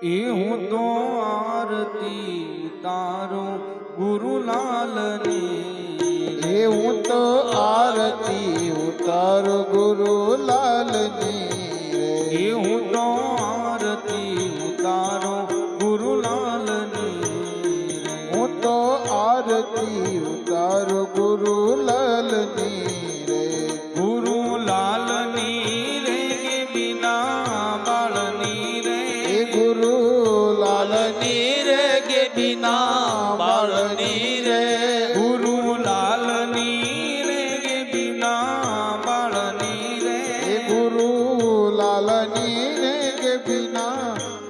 એ હું તો આરતી તારો ગુરુલાલની, એ હું તો આરતી ઉતારો ગુરુલાલની, એ હું તો આરતી ઉતારો ગુરુલાલની, હું તો આરતી ઉતારો ગુરુલાલની રે, ગુરુલાલની રે કે બિના બાળની રે, એ ગુરુલાલની રે કે बिना बाळनी रे, ગુરુલાલની રે કે બિના બાળની રે, એ ગુરુલાલની રે કે બિના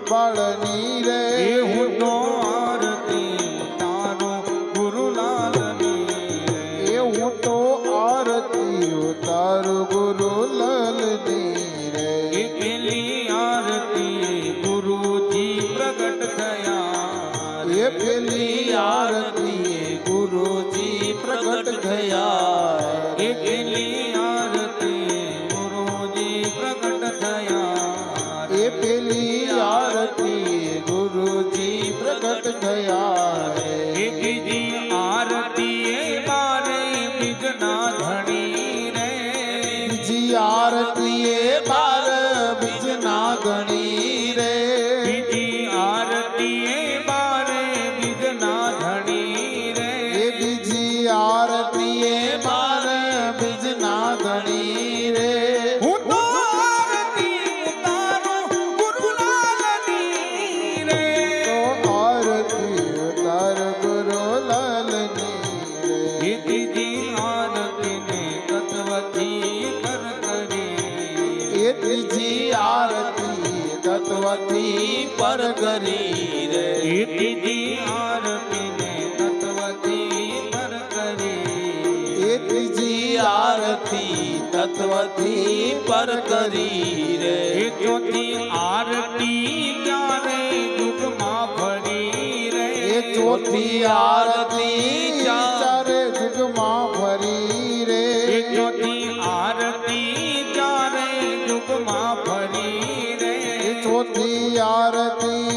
બાળની રે, એ હું તો આરતી તારો ગુરુલાલની રે, એ હું તો આરતી ઉતારો ગુરુલાલની રે, એ પેલી આરતી ગુરુજી પ્રગટ થયા, એ પેલી આરતી ગુરુજી પ્રગટ થયા, એ પેલી આરતી ગુરુજી પ્રગટ થયા, એ પેલી આરતી ગુરુજી પ્રગટ થયા રે, એ બીજી આરતી એ મારે બીજના ધણી રે, બીજી આરતી એ બાર બીજના ગણી રે, બીજી આરતી એ મારે બીજના ધણી રે, એ બીજી આરતી એ બાર બીજના ગણી રે, હું તો આરતી ઉતારો ગુરુલાલની રે, તો આરતી ઉતાર ગુરુલાલની રે, એ ત્રીજી આરતીને તત્વથી કર કરી, એ ત્રીજી આરતી તત્વથી પર કરી રે, એ ત્રીજી આરતીને તત્વથી કર કરી, એ ત્રીજી આરતી તત્વથી પર કરી રે, એ ચોથી આરતી ક્યારે યુગમાં ફરી રે, એ ચોથી આરતી ચારે જુગમાં ફરી રે, એ ચોથી આરતી ચારે યુગમાં ફરી રે, એ ચોથી આરતી